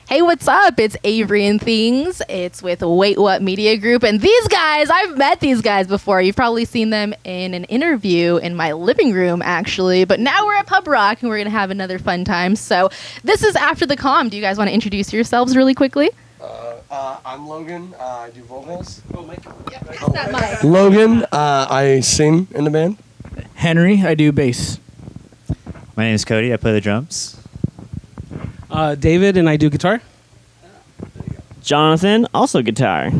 Hey, what's up? It's Avery and Things. It's with Wait What Media Group. And these guys, I've met these guys before. You've probably seen them in an interview in my living room, actually. But now we're at Pub Rock, and we're going to have another fun time. So this is After the Comm. Do you guys want to introduce yourselves really quickly? I'm Logan. I do vocals. Oh, Mike. Yeah, pass that mic. Logan. I sing in the band. Henry, I do bass. My name is Kody. I play the drums. David, and I do guitar. Jonathan, also guitar.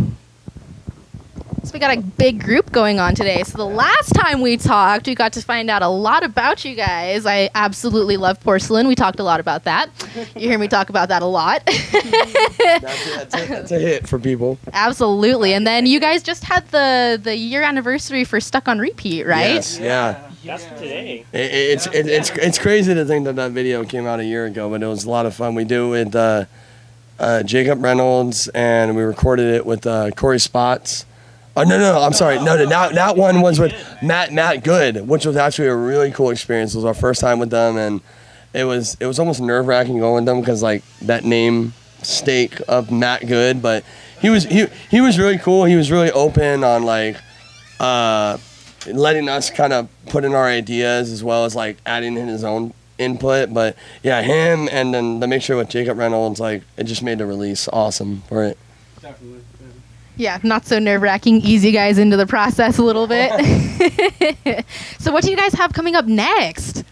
So we got a big group going on today. So the last time we talked, we got to find out a lot about you guys. I absolutely love porcelain. We talked a lot about that. You hear me talk about that a lot. That's a hit for people. Absolutely. And then you guys just had the year anniversary for Stuck on Repeat, right? Yes, yeah. That's today. It's crazy to think that video came out a year ago, but it was a lot of fun. We do it with Jacob Reynolds, and we recorded it with Corey Spots. Oh, no, I'm sorry. No, that one was with Matt Good, which was actually a really cool experience. It was our first time with them, and it was almost nerve-wracking going with them because, like, that name stake of Matt Good, but he was really cool. He was really open on, like, letting us kind of put in our ideas as well as, like, adding in his own input. But, yeah, him and then the mixture with Jacob Reynolds, like, it just made the release awesome for it. Definitely. Yeah, not so nerve-wracking. Ease you guys into the process a little bit. So what do you guys have coming up next?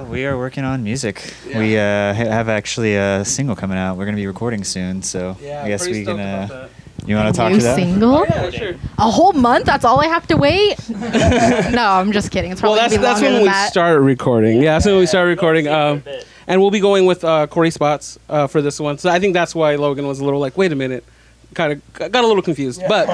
We are working on music. Yeah. We have actually a single coming out. We're going to be recording soon, so I guess we can... You want to talk New to that? single? Oh, yeah, sure. A whole month? That's all I have to wait? No, I'm just kidding. It's probably Well, gonna be that's longer when than we that. started recording. Yeah, that's when we started recording. And we'll be going with Corey Spots for this one. So I think that's why Logan was a little like, wait a minute. Kind of got a little confused. But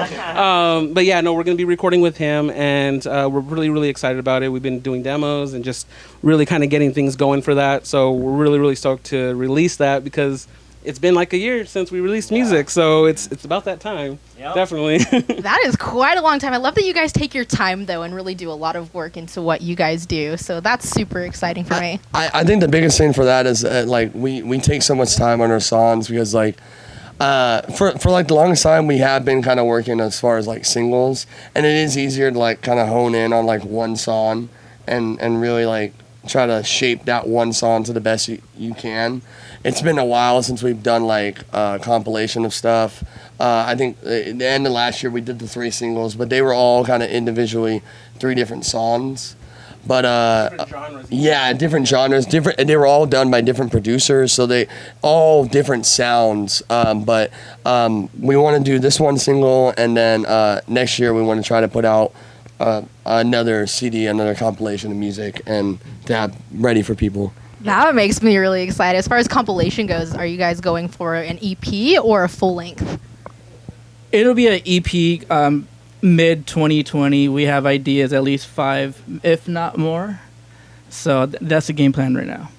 yeah, no, we're going to be recording with him, and we're really, really excited about it. We've been doing demos and just really kind of getting things going for that. So we're really, really stoked to release that because it's been like a year since we released music. So it's about that time. Yep. Definitely. That is quite a long time. I love that you guys take your time, though, and really do a lot of work into what you guys do. So that's super exciting for me. I think the biggest thing for that is, like, we take so much time on our songs because, like, for like the longest time we have been kind of working as far as like singles, and it is easier to like kind of hone in on like one song and really like try to shape that one song to the best you can. It's been a while since we've done like a compilation of stuff. I think at the end of last year we did the 3 singles, but they were all kind of individually 3 different songs. But Different genres. yeah, different genres, different, and they were all done by different producers, so they all different sounds. But we want to do this one single, and then next year we want to try to put out another CD, another compilation of music, and to have ready for people. That makes me really excited. As far as compilation goes, are you guys going for an EP or a full length? It'll be an EP. Mid 2020, we have ideas, at least 5, if not more. So that's the game plan right now.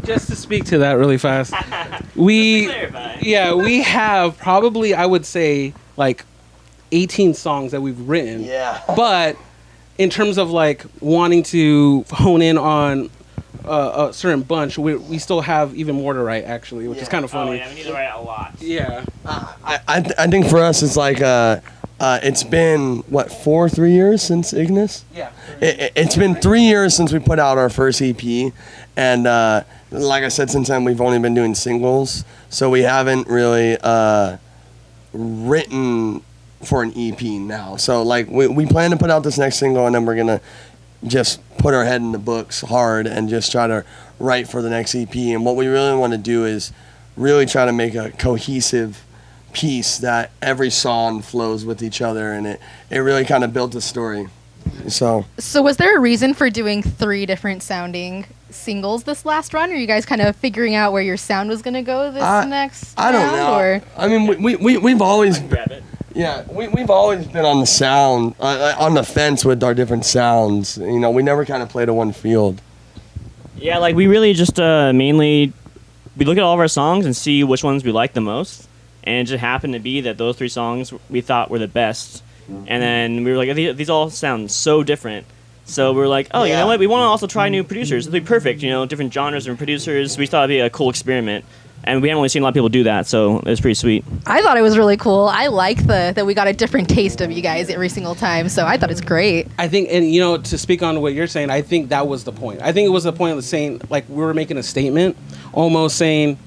Just to speak to that really fast, we have probably, I would say, like 18 songs that we've written. Yeah. But in terms of like wanting to hone in on a certain bunch, we still have even more to write, actually, which is kind of funny. Oh, yeah, we need to write a lot. Yeah. I think for us it's like it's been 3 years since Ignis. Yeah. It's been 3 years since we put out our first EP, and like I said, since then we've only been doing singles, so we haven't really written for an EP now. So like we plan to put out this next single, and then we're gonna just put our head in the books hard and just try to write for the next EP. And what we really want to do is really try to make a cohesive piece that every song flows with each other, and it really kind of built a story. So was there a reason for doing 3 different sounding singles this last run? Or are you guys kind of figuring out where your sound was going to go this next I don't round, know. Or? I mean, we've always Grab it. yeah we've always been on the sound on the fence with our different sounds. You know, we never kind of play to one field. Yeah, like we really just mainly we look at all of our songs and see which ones we like the most, and it just happened to be that those 3 songs we thought were the best, and then we were like, these all sound so different. So we're like, oh, you know what? We want to also try new producers. It'd be perfect, different genres and producers. We thought it'd be a cool experiment. And we haven't really seen a lot of people do that, so it was pretty sweet. I thought it was really cool. I like that we got a different taste of you guys every single time, so I thought it's great. I think, and to speak on what you're saying, I think that was the point. I think it was the point of saying, like, we were making a statement, almost saying,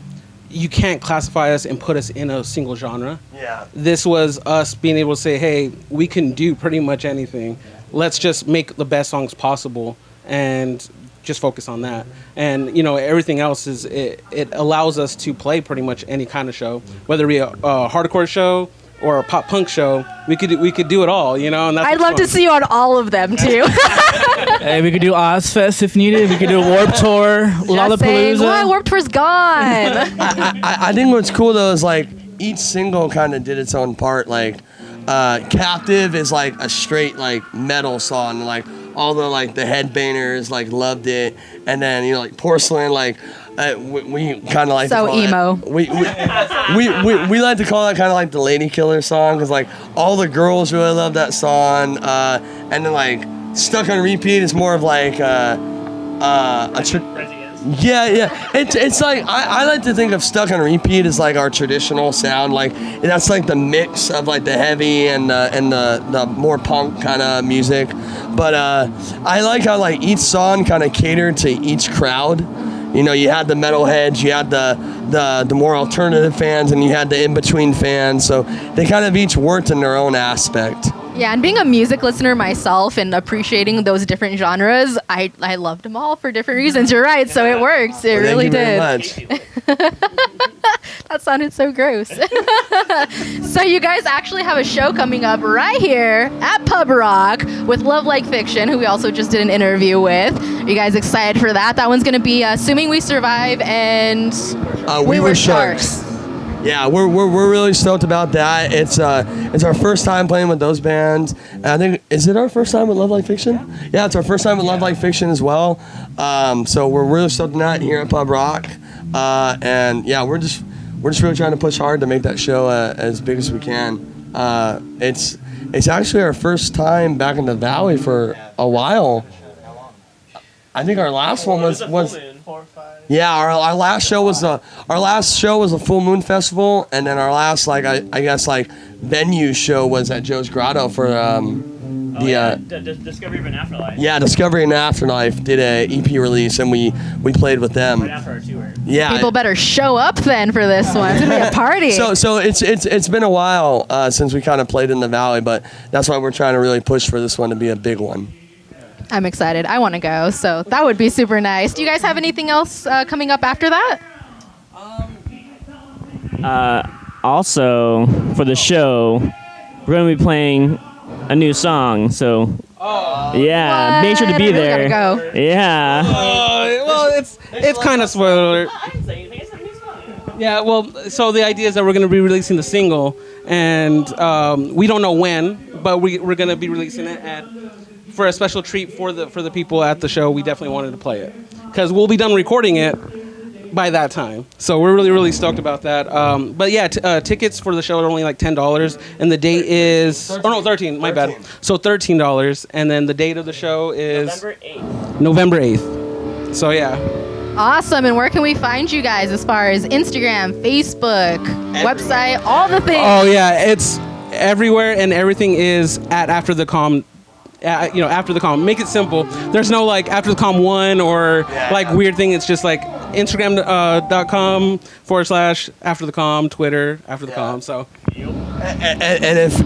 you can't classify us and put us in a single genre. Yeah. This was us being able to say, hey, we can do pretty much anything. Let's just make the best songs possible and just focus on that. And everything else is it allows us to play pretty much any kind of show, whether it be a hardcore show or a pop punk show. We could do it all, and that's I'd love to see you on all of them too. Hey, we could do Ozfest if needed. We could do Warped Tour, Lollapalooza. What? Warped Tour's gone. I think what's cool though is like each single kind of did its own part. Like Captive is like a straight like metal song, like all the headbangers like loved it, and then like Porcelain, like we kind of like so emo. We like to call that kind of like the lady killer song, because like all the girls really love that song, and then like Stuck on Repeat is more of like yeah. It's like I like to think of Stuck on Repeat as like our traditional sound. Like that's like the mix of like the heavy and the more punk kind of music. But I like how like each song kind of catered to each crowd. You had the metalheads, you had the more alternative fans, and you had the in between fans. So they kind of each worked in their own aspect. Yeah, and being a music listener myself and appreciating those different genres, I loved them all for different reasons. You're right, so it works. It really did. Thank you very much. That sounded so gross. So you guys actually have a show coming up right here at Pub Rock with Love Like Fiction, who we also just did an interview with. Are you guys excited for that? That one's going to be Assuming We Survive and We Were Sharks. Yeah, we're really stoked about that. It's our first time playing with those bands. And I think, is it our first time with Love Like Fiction? Yeah, it's our first time with Love Like Fiction as well. So we're really stoked on that here at Pub Rock. And yeah, we're just really trying to push hard to make that show as big as we can. It's actually our first time back in the Valley for a while. I think our last one was yeah, our last show was a full moon festival, and then our last I guess venue show was at Joe's Grotto for Discovery of an Afterlife. Yeah, Discovery and Afterlife did a EP release, and we played with them. Right after our tour. Yeah. People better show up then for this one. It's gonna be a party. So it's been a while since we kind of played in the Valley, but that's why we're trying to really push for this one to be a big one. I'm excited. I want to go, so that would be super nice. Do you guys have anything else coming up after that? Also, for the show, we're going to be playing a new song, so yeah, make sure to be I really there. gotta go. Yeah. Well, it's kind of spoiler alert. Yeah, well, so the idea is that we're going to be releasing the single, and we don't know when, but we're going to be releasing it for a special treat for the people at the show. We definitely wanted to play it because we'll be done recording it by that time. So we're really, really stoked about that. But yeah, tickets for the show are only like $10, and the date is... Oh, no, 13 my bad. So $13, and then the date of the show is... November 8th. So yeah. Awesome. And where can we find you guys as far as Instagram, Facebook, website, all the things? Oh yeah, it's everywhere, and everything is at After the Calm. After the Calm. Make it simple. There's no like After the Calm 1 or like weird thing. It's just like Instagram.com/After the Calm, Twitter After the Calm. So. And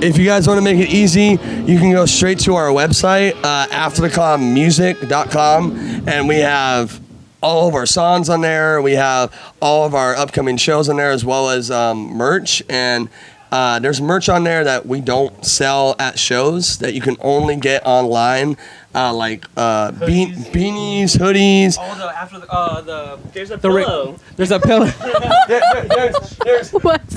if you guys want to make it easy, you can go straight to our website, afterthecalmmusic.com, and we have all of our songs on there. We have all of our upcoming shows on there, as well as merch. And there's merch on there that we don't sell at shows that you can only get online, like beanies, hoodies. There's a pillow. There's a pillow.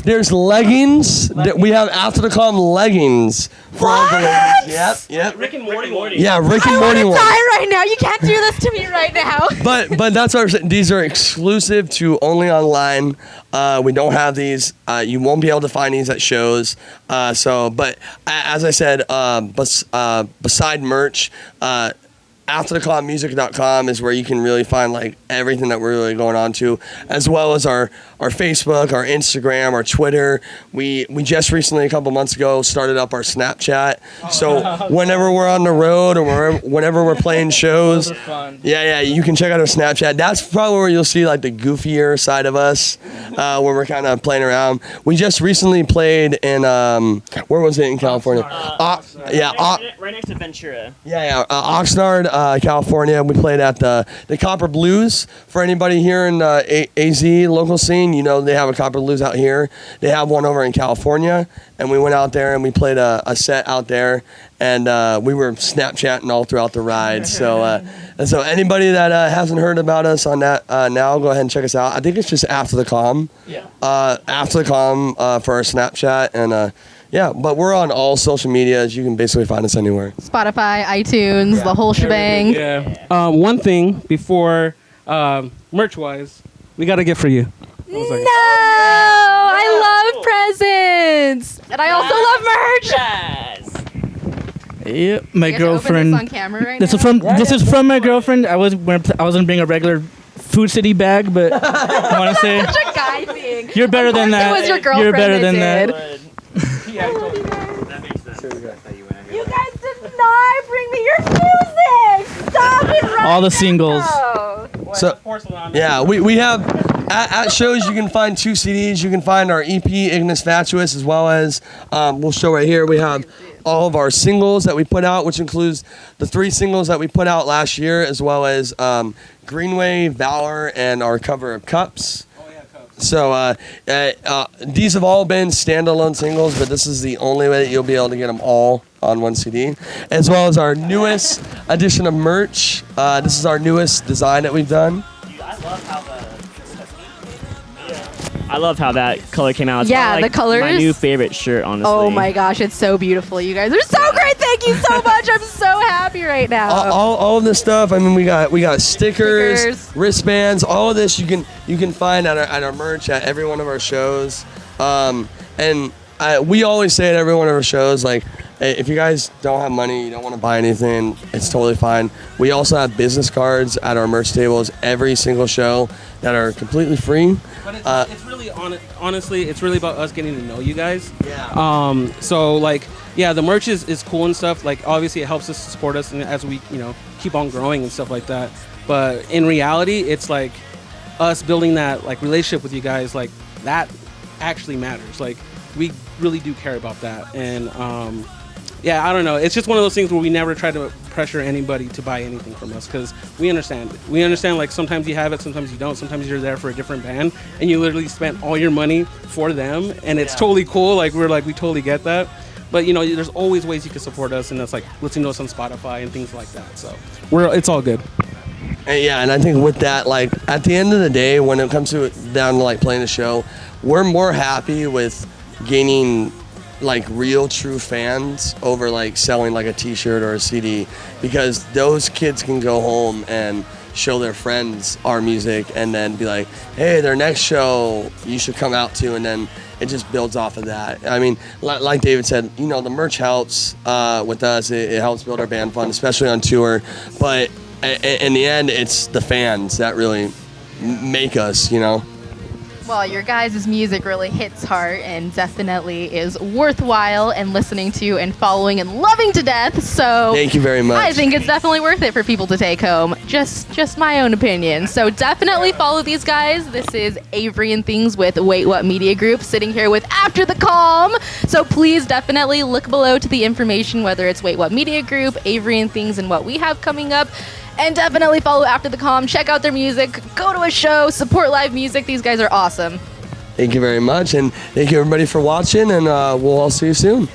There's leggings. We have After the Calm leggings for all the ladies. Yep. Rick and Morty. Yeah, Rick and I Morty want to one. die right now. You can't do this to me right now. But that's what I'm saying. These are exclusive to only online. We don't have these. You won't be able to find these at shows. But as I said, beside merch, aftertheclockmusic.com is where you can really find like everything that we're really going on to, as well as our Facebook, our Instagram, our Twitter. We just recently, a couple months ago, started up our Snapchat. So whenever we're on the road or whenever we're playing shows, yeah, you can check out our Snapchat. That's probably where you'll see like the goofier side of us, when we're kind of playing around. We just recently played in where was it in California? Right next to Ventura. Oxnard, California. We played at the Copper Blues. For anybody here in AZ local scene, you know they have a Copper Blues out here. They have one over in California, and we went out there and we played a set out there, and we were Snapchatting all throughout the ride. So anybody that hasn't heard about us on that now, go ahead and check us out. I think it's just After the Comm. Yeah. After the Comm for our Snapchat, and yeah, but we're on all social medias. You can basically find us anywhere. Spotify, iTunes, the whole shebang. Yeah. One thing before merch-wise, we got a gift for you. No, I love presents, and I also love merch. Yep, my You guys girlfriend. open this on camera right This now? is from my girlfriend. I was gonna bring a regular Food City bag, but I want to say Such a guy thing. you're better Of than course that. It was your girlfriend You're better than did. that. That makes sense. You guys did not bring me your music. Stop it right All the singles. now. So yeah, we have at shows you can find 2 CDs. You can find our EP Ignis Fatuous, as well as we'll show right here. We have all of our singles that we put out, which includes the 3 singles that we put out last year, as well as Greenway, Valor, and our cover of Cups. So these have all been standalone singles, but this is the only way that you'll be able to get them all on one CD, as well as our newest edition of merch. This is our newest design that we've done. Dude, I love how that color came out. It's Yeah, probably, like, the colors. my new favorite shirt, honestly. Oh my gosh, it's so beautiful. You guys are so great. Thank you so much. I'm so happy right now. All of this stuff. I mean, we got stickers, Stickers. wristbands. All of this you can find at our merch at every one of our shows. And we always say at every one of our shows, like, hey, if you guys don't have money, you don't want to buy anything, it's totally fine. We also have business cards at our merch tables every single show that are completely free. But it's really honestly, it's really about us getting to know you guys. Yeah. So like, yeah, the merch is cool and stuff. Like, obviously, it helps us support us and as we, keep on growing and stuff like that. But in reality, it's like us building that like relationship with you guys. Like, that actually matters. Like, we really do care about that. And yeah, I don't know. It's just one of those things where we never try to pressure anybody to buy anything from us, because we understand. We understand, like, sometimes you have it, sometimes you don't. Sometimes you're there for a different band and you literally spent all your money for them, and it's totally cool. Like, we totally get that. But, there's always ways you can support us, and that's like listening to us on Spotify and things like that. So it's all good. And yeah, and I think with that, like, at the end of the day, when it comes down to like playing a show, we're more happy with gaining like real true fans over like selling like a t-shirt or a CD, because those kids can go home and show their friends our music and then be like, hey, their next show you should come out to, and then it just builds off of that. I mean, like David said, the merch helps with us. It helps build our band fund, especially on tour, but in the end it's the fans that really make us. Well, your guys' music really hits hard and definitely is worthwhile and listening to and following and loving to death. So Thank you very much. I think it's definitely worth it for people to take home. Just my own opinion. So definitely follow these guys. This is Avery and Things with Wait What Media Group, sitting here with After the Calm. So please definitely look below to the information, whether it's Wait What Media Group, Avery and Things, and what we have coming up. And definitely follow After the Calm. Check out their music. Go to a show. Support live music. These guys are awesome. Thank you very much, and thank you everybody for watching, and we'll all see you soon.